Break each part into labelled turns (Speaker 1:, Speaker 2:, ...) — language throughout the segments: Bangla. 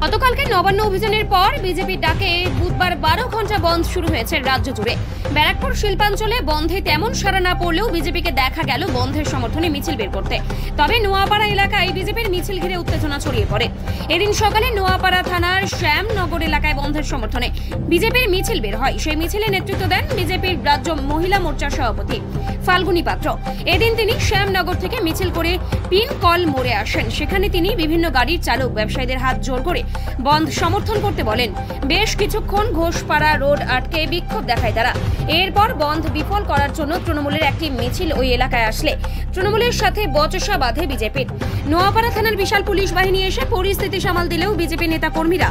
Speaker 1: গতকালকে নবান্ন অভিযানের পর বিজেপির ডাকে বুধবার 12 ঘন্টা বন্ধ শুরু হয়েছে রাজ্য জুড়ে। ব্যারাকপুর শিল্পাঞ্চলে বন্ধে তেমন সাড়া না পড়লেও বিজেপিকে দেখা গেল বন্ধের সমর্থনে মিছিল বের করতে। তবে নোয়াপাড়া এলাকায় বিজেপির মিছিল ঘিরে উত্তেজনা ছড়িয়ে পড়ে। এদিন সকালে নোয়াপাড়া থানার শ্যামনগর এলাকায় বন্ধের সমর্থনে বিজেপির মিছিল বের হয়। সেই মিছিলে নেতৃত্ব দেন বিজেপির রাজ্য মহিলা মোর্চার সভাপতি ফাল্গুনী পাত্র। এদিন তিনি শ্যামনগর থেকে মিছিল করে পিন কল মোড়ে আসেন। সেখানে তিনি বিভিন্ন গাড়ির চালক ব্যবসায়ীদের হাত জোর করে বন্ধ সমর্থন করতে বলেন। বেশ কিছুক্ষণ ঘোষপাড়া রোড আটকে বিক্ষোভ দেখায় তারা। এরপর বন্ধ বিফল করার জন্য তৃণমূলের একটি মিছিল ওই এলাকায় আসলে তৃণমূলের সাথে বচসা বাঁধে বিজেপির। নোয়াপাড়া থানার বিশাল পুলিশ বাহিনী এসে পরিস্থিতি সামাল দিলেও বিজেপি নেতা কর্মীরা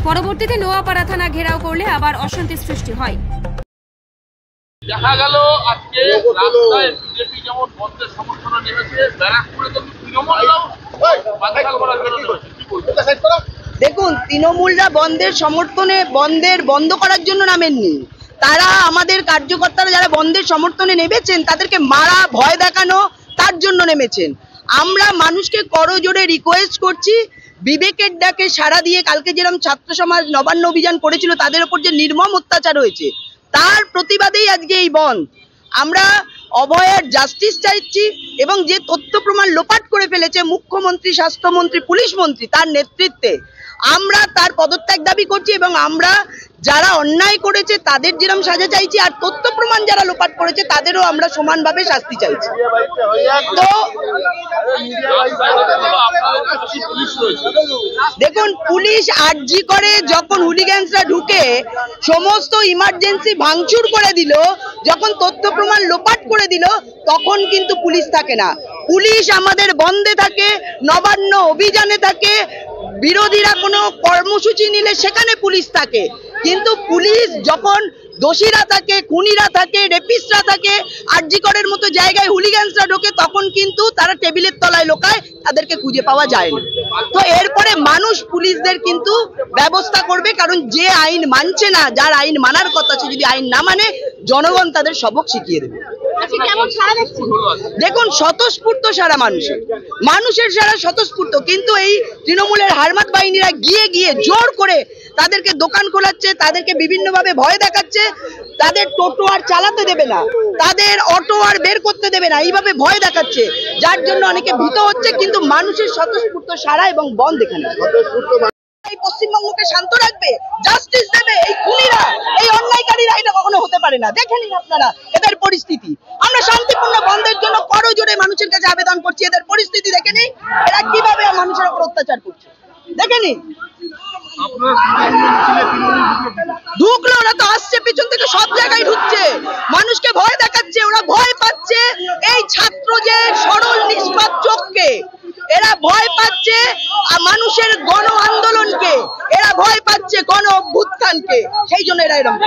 Speaker 1: পরবর্তীতে নোয়াপাড়া থানা ঘেরাও করলে আবার অশান্তি সৃষ্টি হয়।
Speaker 2: দেখা গেল আজকে রাস্তায় বিজেপি যেমন বন্ধের সমর্থনে নেমেছে, ব্যারাকপুরে তো তৃণমূলরাও বাধাল করার জন্য
Speaker 3: দেখুন, তৃণমূলরা বন্ধের সমর্থনে বন্ধ করার জন্য নামেননি। তারা আমাদের কার্যকর্তারা যারা বন্ধের সমর্থনে নেমেছেন তাদেরকে মারা ভয় দেখানো তার জন্য নেমেছেন। আমরা মানুষকে করজোড়ে রিকোয়েস্ট করছি, বিবেকের ডাকে সাড়া দিয়ে কালকে যেরকম ছাত্র সমাজ নবান্ন অভিযান করেছিল তাদের উপর যে নির্মম অত্যাচার হয়েছে তার প্রতিবাদেই আজকে এই বন্ধ। আমরা অভয়ের জাস্টিস চাইছি এবং যে তথ্য প্রমাণ লোপাট করে ফেলেছে মুখ্যমন্ত্রী, স্বাস্থ্যমন্ত্রী, পুলিশ মন্ত্রী তার নেতৃত্বে আমরা তার পদত্যাগ দাবি করছি এবং আমরা যারা অন্যায় করেছে তাদের যেরকম সাজা চাইছি আর তথ্য প্রমাণ যারা লোপাট করেছে তাদেরও আমরা সমানভাবে শাস্তি চাইছি। তো দেখুন, পুলিশ আরজি করে যখন হুলিগ্যান্সরা ঢুকে সমস্ত ইমার্জেন্সি ভাঙচুর করে দিল, যখন তথ্য প্রমাণ লোপাট করে দিল তখন কিন্তু পুলিশ থাকে না। পুলিশ আমাদের বন্ধে থাকে, নবান্ন অভিযানে থাকে, বিরোধীরা কোনো কর্মসূচি নিলে সেখানে পুলিশ থাকে। কিন্তু পুলিশ যখন দোষীরা থাকে, খুনিরা থাকে, রেপিস্টরা থাকে, আরজি করের মতো জায়গায় হুলিগ্যান্সরা ঢোকে তখন কিন্তু তারা টেবিলের তলায় লোকায়, তাদেরকে খুঁজে পাওয়া যায় না। তো এরপরে মানুষ পুলিশদের কিন্তু ব্যবস্থা করবে, কারণ যে আইন মানছে না, যার আইন মানার কথা সে যদি আইন না মানে জনগণ তাদের সবক শিখিয়ে দেবে। দেখুন, স্বতঃস্ফূর্ত সারা মানুষের সারা স্বতঃস্ফূর্ত, কিন্তু এই তৃণমূলের হারমাত বাহিনীরা গিয়ে গিয়ে জোর করে তাদেরকে দোকান খোলাচ্ছে, তাদেরকে বিভিন্নভাবে ভয় দেখাচ্ছে, তাদের টোটো আর চালাতে দেবে না, তাদের অটো আর বের করতে দেবে না, এইভাবে ভয় দেখাচ্ছে, যার জন্য অনেকে ভীত হচ্ছে। কিন্তু মানুষের স্বতঃস্ফূর্ত সারা এবং বন্ধ এখানে এই পশ্চিমবঙ্গকে শান্ত রাখবে, জাস্টিস দেবে। এই খুনিরা, এই অন্যায়কারীরা এটা কখনো হতে পারে না। দেখে নিন আপনারা এদের পরিস্থিতি। আমরা শান্তিপূর্ণ বন্ধের জন্য করজোড়ে মানুষের কাছে আবেদন করছি, এদের পরিস্থিতি দেখে নিন, এরা কিভাবে মানুষের উপর অত্যাচার করছে দেখে নিন। ঢুকলো, ওরা তো আসছে পেছন থেকে, সব জায়গায় ঢুকছে, মানুষকে ভয় দেখাচ্ছে, ওরা ভয় পাচ্ছে এই ছাত্র যে সরল নিষ্পাপ চোখকে, এরা ভয় পাচ্ছে মানুষের গণ আন্দোলনকে, এরা ভয় পাচ্ছে গণ অভ্যুত্থানকে, সেই জন্য এরা এরকম।